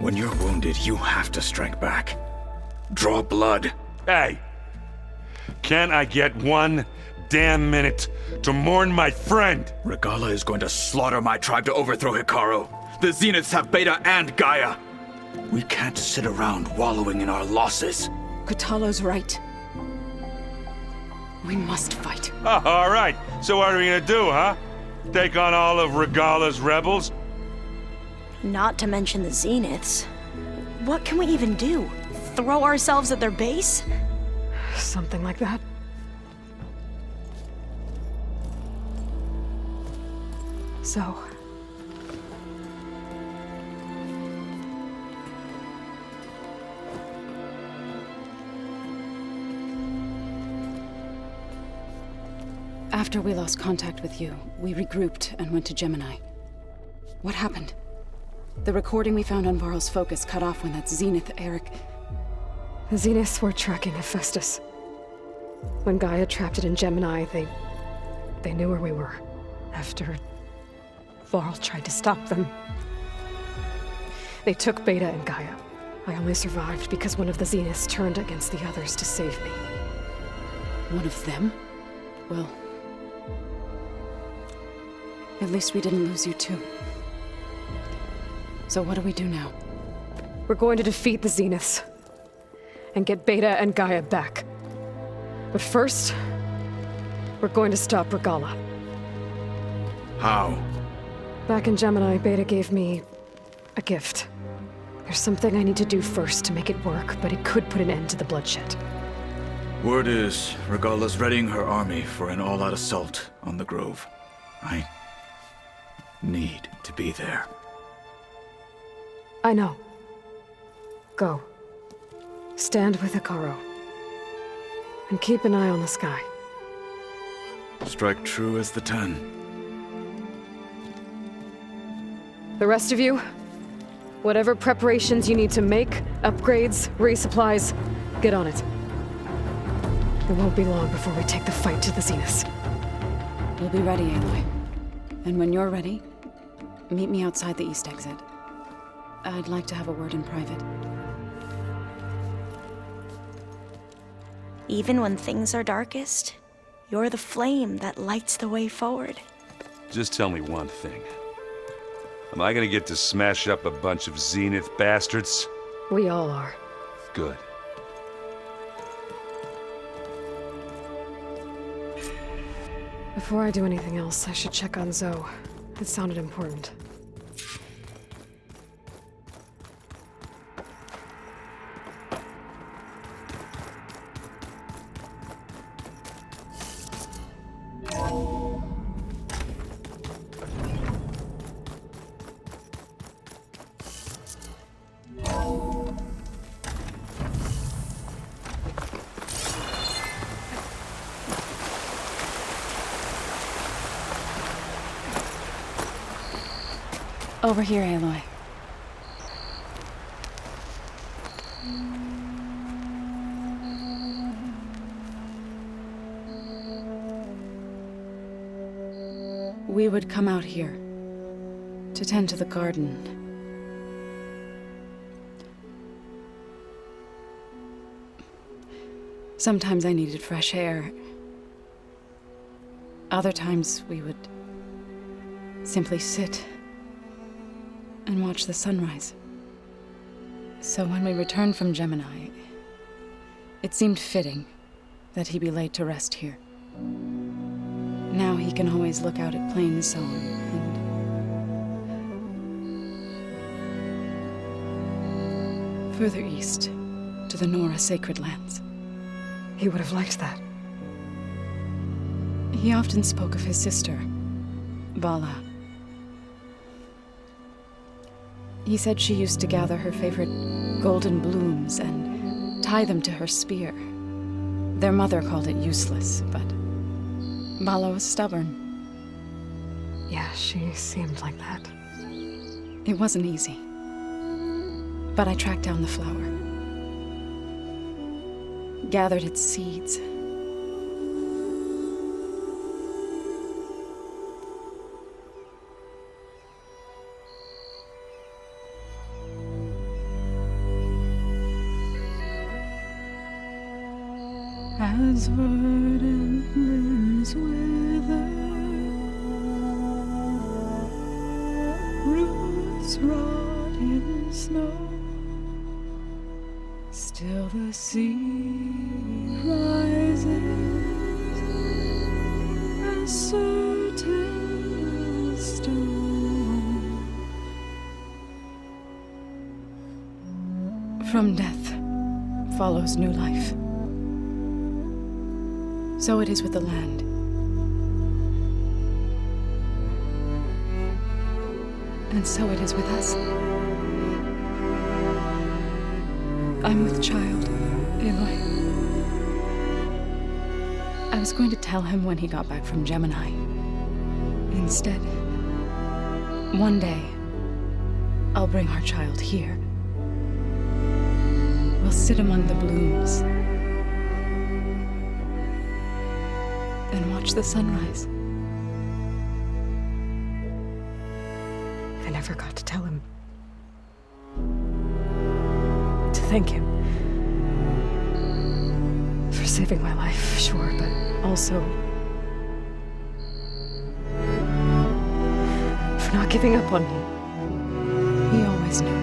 When you're wounded, you have to strike back. Draw blood. Hey! Can't I get one damn minute to mourn my friend? Regalla is going to slaughter my tribe to overthrow Hikaru. The Zeniths have Beta and Gaia. We can't sit around wallowing in our losses. Kotallo's right. We must fight. Oh, all right. So what are we gonna do, huh? Take on all of Regalla's rebels? Not to mention the Zeniths. What can we even do? Throw ourselves at their base? Something like that. So... After we lost contact with you, we regrouped and went to Gemini. What happened? The recording we found on Varl's focus cut off when that Zenith Eric... The Zeniths were tracking Hephaestus. When Gaia trapped it in Gemini, they knew where we were. After Varl tried to stop them. They took Beta and Gaia. I only survived because one of the Zeniths turned against the others to save me. One of them? Well... at least we didn't lose you too. So what do we do now? We're going to defeat the Zeniths. And get Beta and Gaia back. But first, we're going to stop Regalla. How? Back in Gemini, Beta gave me a gift. There's something I need to do first to make it work, but it could put an end to the bloodshed. Word is, Regalla's readying her army for an all-out assault on the Grove. I need to be there. I know. Go. Stand with Hikaru. And keep an eye on the sky. Strike true as the 10. The rest of you, whatever preparations you need to make, upgrades, resupplies, get on it. It won't be long before we take the fight to the Zeniths. We'll be ready, Aloy. And when you're ready, meet me outside the east exit. I'd like to have a word in private. Even when things are darkest, you're the flame that lights the way forward. Just tell me one thing. Am I gonna get to smash up a bunch of Zenith bastards? We all are. Good. Before I do anything else, I should check on Zoe. It sounded important. Over here, Aloy. We would come out here to tend to the garden. Sometimes I needed fresh air. Other times we would simply sit and watch the sunrise. So when we returned from Gemini, it seemed fitting that he be laid to rest here. Now he can always look out at Plains Zone and further east to the Nora Sacred Lands. He would have liked that. He often spoke of his sister, Bala. He said she used to gather her favorite golden blooms and tie them to her spear. Their mother called it useless, but Bala was stubborn. Yeah, she seemed like that. It wasn't easy. But I tracked down the flower. Gathered its seeds. as verdant limbs wither, roots rot in snow, still the sea rises as certain as stone. From death follows new life. So it is with the land. And so it is with us. I'm with child, Aloy. I was going to tell him when he got back from Gemini. Instead, one day, I'll bring our child here. We'll sit among the blooms and watch the sunrise. I never got to tell him. To thank him. For saving my life, sure, but also for not giving up on me. He always knew.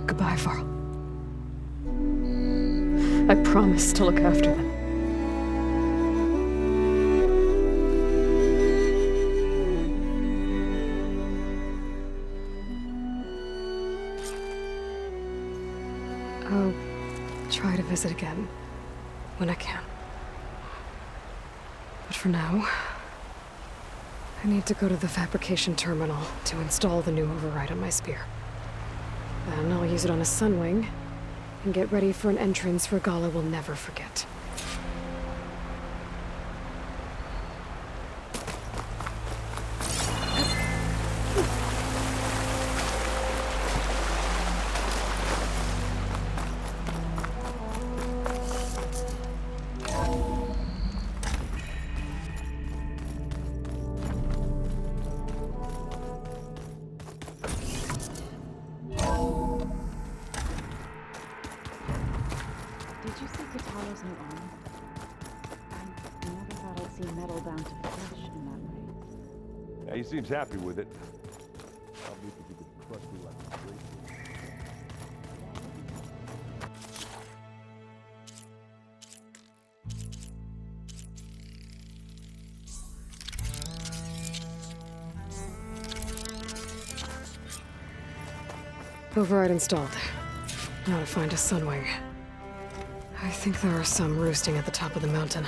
Goodbye, Varl. I promise to look after them. I'll try to visit again when I can. But for now, I need to go to the fabrication terminal to install the new override on my spear. Then I'll use it on a sunwing and get ready for an entrance Regalla will never forget. Did you see Katalo's new arm? I never thought I'd see metal bound to flesh in that way. Yeah, he seems happy with it. Probably because he could crush me like a grape. Override installed. Now to find a sunwing. I think there are some roosting at the top of the mountain.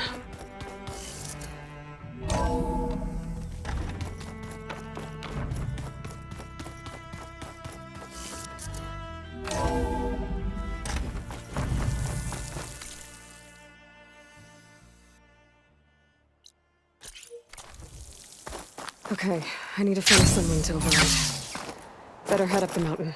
Okay, I need to find a sunwing to override. Better head up the mountain.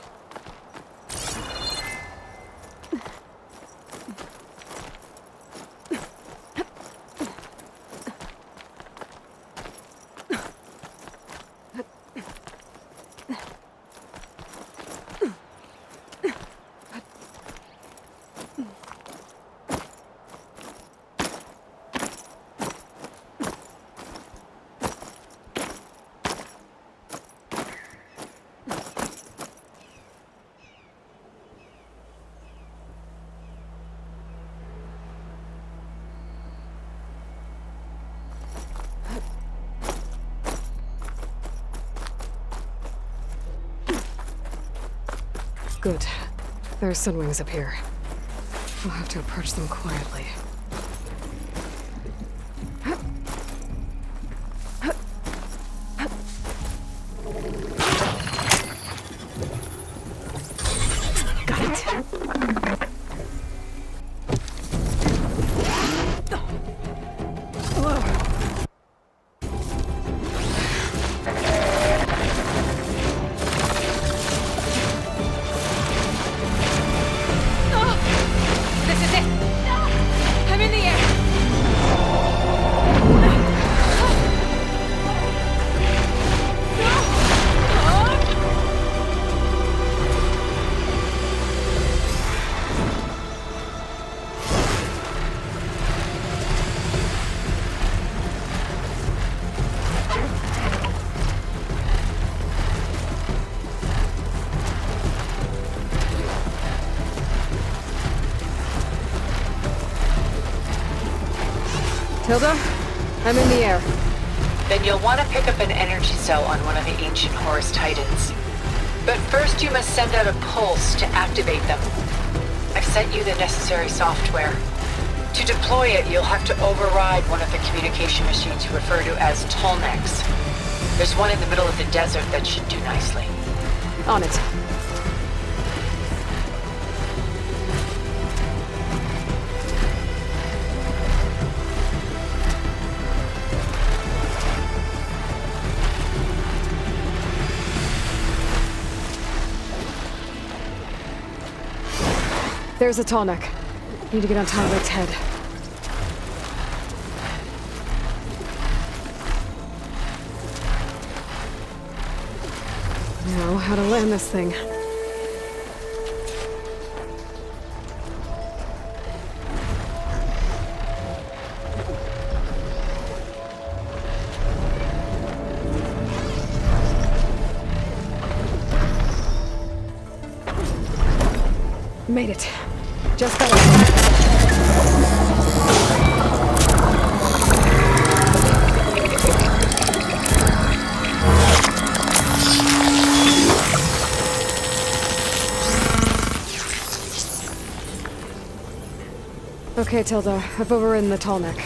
Good. There are sunwings up here. We'll have to approach them quietly. Got it. Tilda, I'm in the air. Then you'll want to pick up an energy cell on one of the ancient Horus Titans. But first you must send out a pulse to activate them. I've sent you the necessary software. To deploy it, you'll have to override one of the communication machines you refer to as Tolmecs. There's one in the middle of the desert that should do nicely. On it. There's a tall neck. Need to get on top of its head. Now, how to land this thing. Made it. Just got it. Okay, Tilda. I've overridden the tall neck.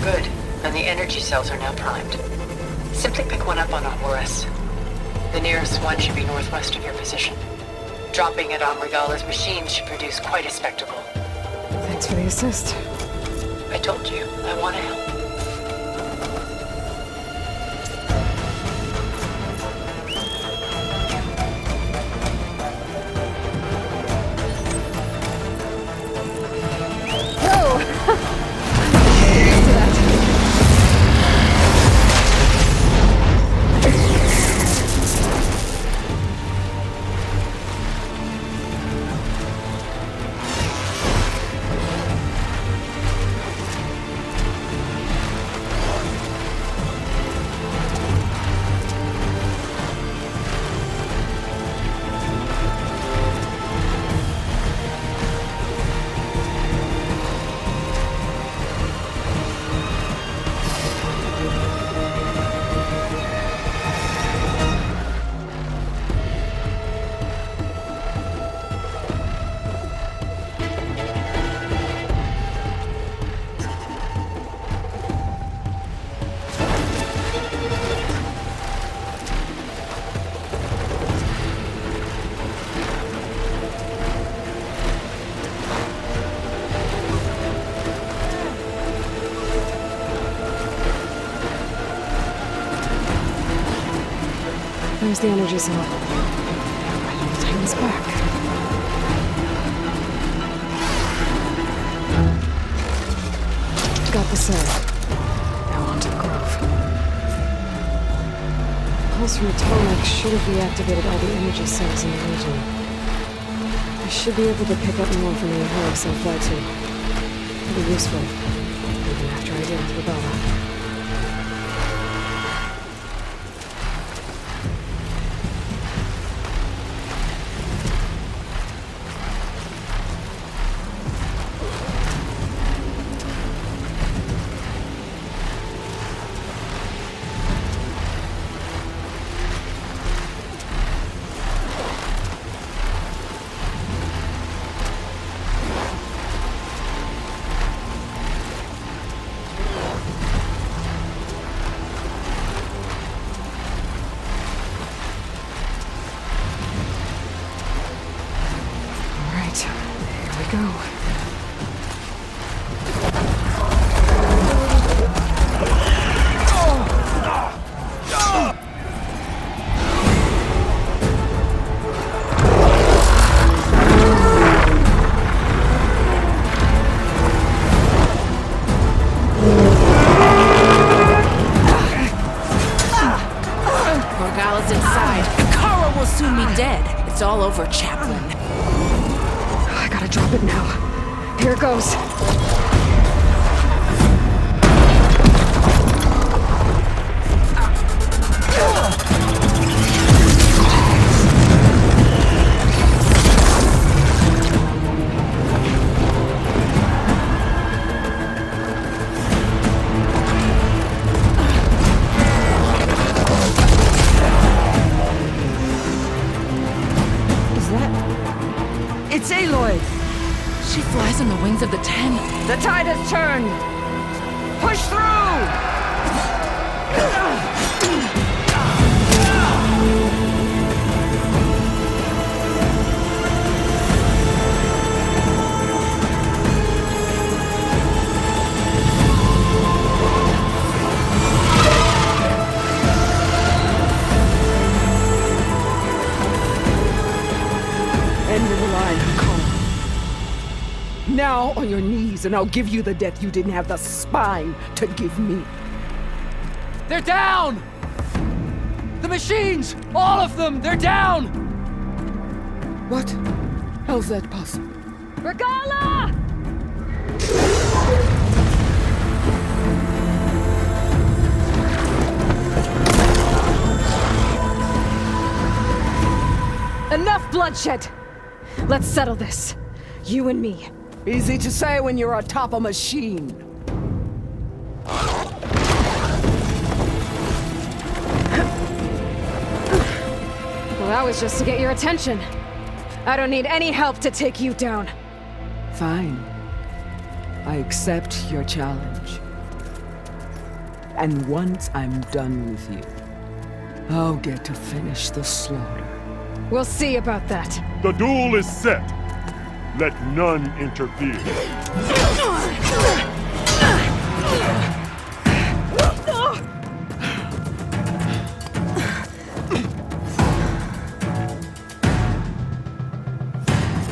Good. And the energy cells are now primed. Simply pick one up on a Horus. The nearest one should be northwest of your position. Dropping it on Regalla's machine should produce quite a spectacle. Thanks for the assist. I told you, I want to help. There's the energy cell. I need to take this back. Got the cell. Now onto the grove. Pulse from the Tolmec should have reactivated all the energy cells in the region. I should be able to pick up more from the Horus I'll fly to. It'll be useful, even after I deal with Regalla. Go. Regalla's inside. Kara will soon be dead. It's all over, Chaplain. I gotta drop it now. Here it goes. The tide has turned! Push through! End of the line, Connor. Now on your knees, and I'll give you the death you didn't have the spine to give me. They're down! The machines! All of them! They're down! What? How's that possible? Regala! Enough bloodshed! Let's settle this. You and me. Easy to say when you're atop a machine. Well, that was just to get your attention. I don't need any help to take you down. Fine. I accept your challenge. And once I'm done with you, I'll get to finish the slaughter. We'll see about that. The duel is set. Let none interfere.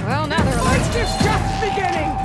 Well, now they're alert. It's just beginning!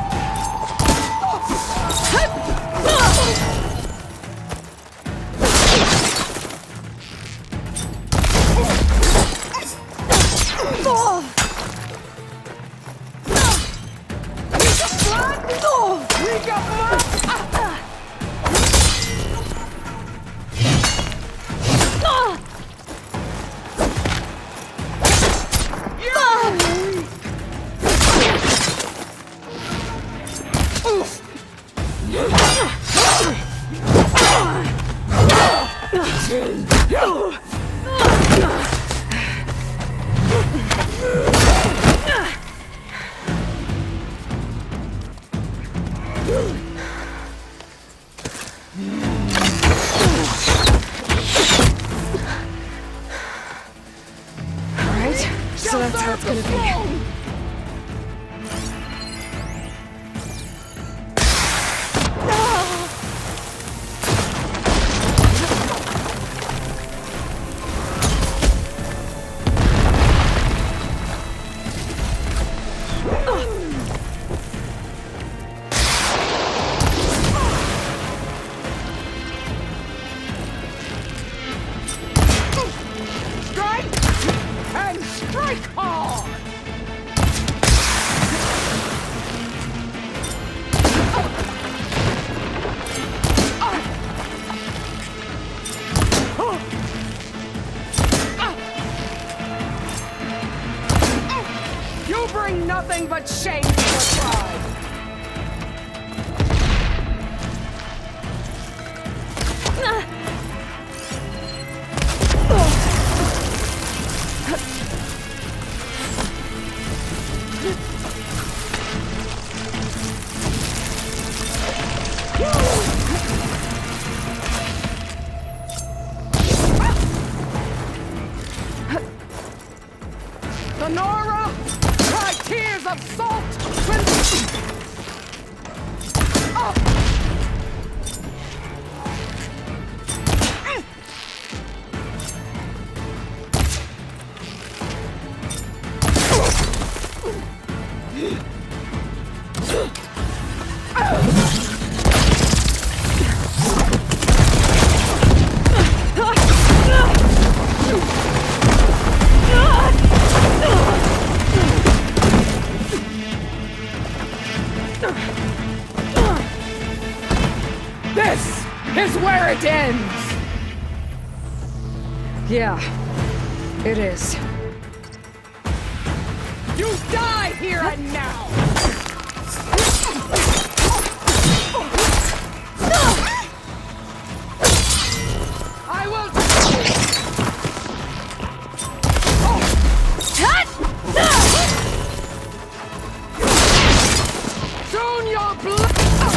So that's how it's gonna be. You bring nothing but shame to your tribe! Sonora! Cry tears of salt! This is where it ends! Yeah, it is. You die here and now! I will... Soon your blood...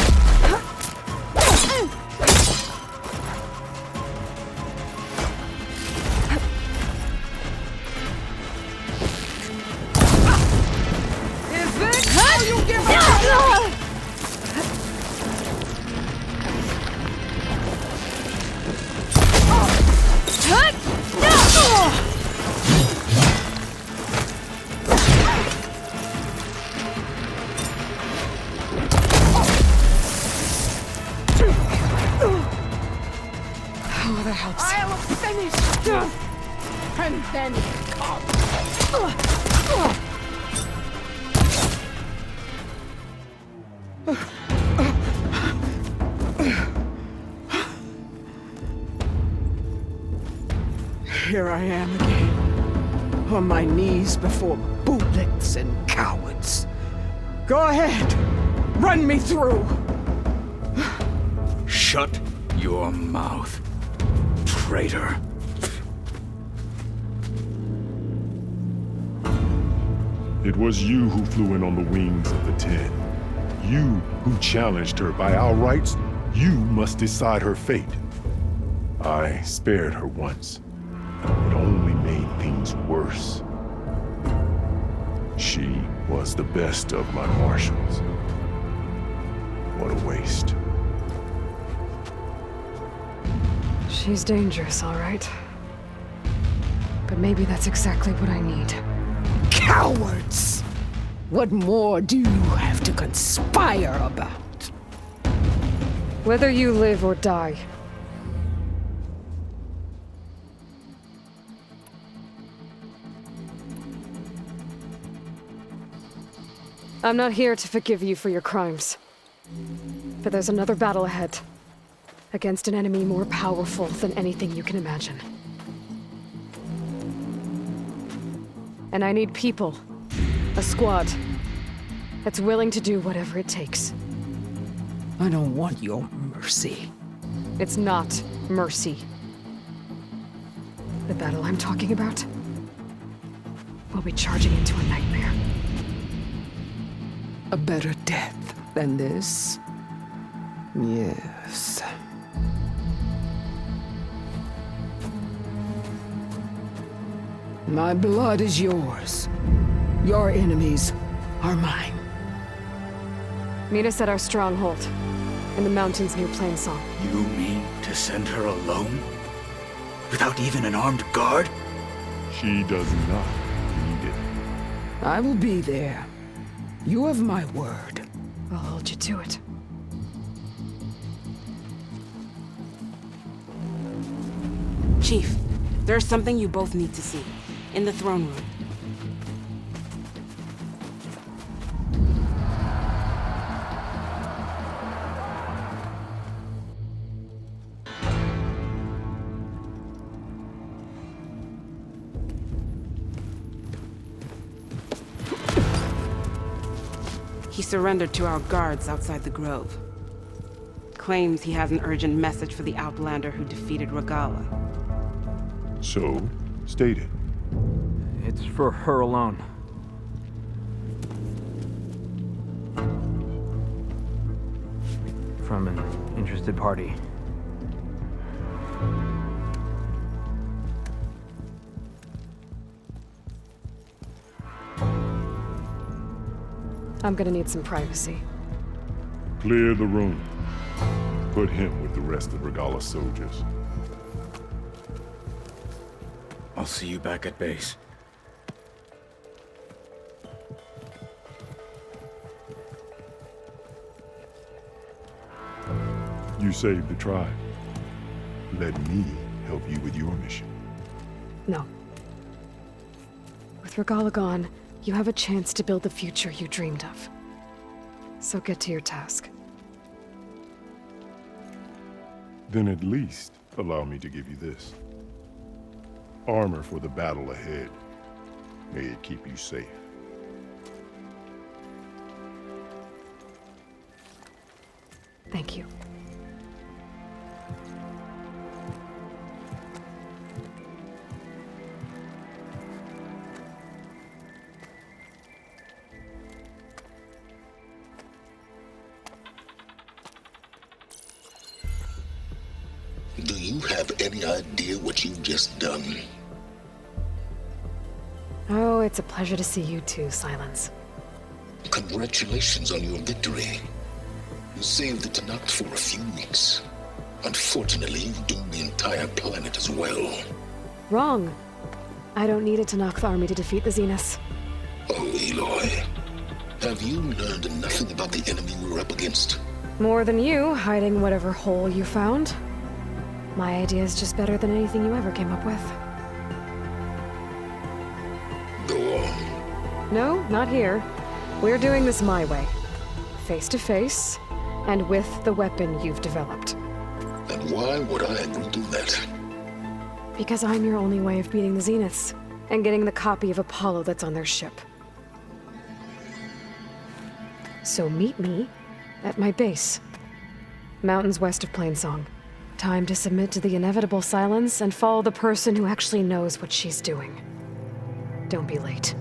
helps. I'll finish you! And then come. Here I am again, on my knees before bootlicks and cowards. Go ahead, run me through. Shut your mouth, traitor. It was you who flew in on the wings of the 10. You who challenged her. By our rights, you must decide her fate. I spared her once. It only made things worse. She was the best of my marshals. What a waste. She's dangerous, all right. But maybe that's exactly what I need. Cowards! What more do you have to conspire about? Whether you live or die. I'm not here to forgive you for your crimes. But there's another battle ahead. Against an enemy more powerful than anything you can imagine. And I need people. A squad. That's willing to do whatever it takes. I don't want your mercy. It's not mercy. The battle I'm talking about will be charging into a nightmare. A better death than this? Yes. My blood is yours. Your enemies are mine. Meet us at our stronghold, in the mountains near Plainsong. You mean to send her alone? Without even an armed guard? She does not need it. I will be there. You have my word. I'll hold you to it. Chief, there's something you both need to see. In the throne room. He surrendered to our guards outside the grove. Claims he has an urgent message for the Outlander who defeated Regalla. So, state it. It's for her alone. From an interested party. I'm gonna need some privacy. Clear the room. Put him with the rest of Regalla's soldiers. I'll see you back at base. You saved the tribe. Let me help you with your mission. No. With Regalla gone, you have a chance to build the future you dreamed of. So get to your task. Then at least allow me to give you this. Armor for the battle ahead. May it keep you safe. Thank you. Do you have any idea what you've just done? Oh, it's a pleasure to see you too, Silence. Congratulations on your victory. You saved the Tanakh for a few weeks. Unfortunately, you've doomed the entire planet as well. Wrong. I don't need a Tanakh army to defeat the Zeniths. Oh, Eloy. Have you learned nothing about the enemy we're up against? More than you, hiding whatever hole you found. My idea is just better than anything you ever came up with. Go on. No, not here. We're doing this my way. Face to face, and with the weapon you've developed. And why would I agree to that? Because I'm your only way of beating the Zeniths, and getting the copy of Apollo that's on their ship. So meet me at my base. Mountains west of Plainsong. Time to submit to the inevitable silence and follow the person who actually knows what she's doing. Don't be late.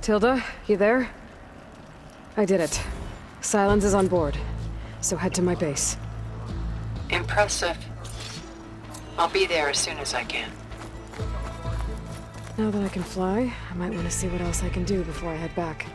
Tilda, you there? I did it. Silence is on board, so head to my base. Impressive. I'll be there as soon as I can. Now that I can fly, I might want to see what else I can do before I head back.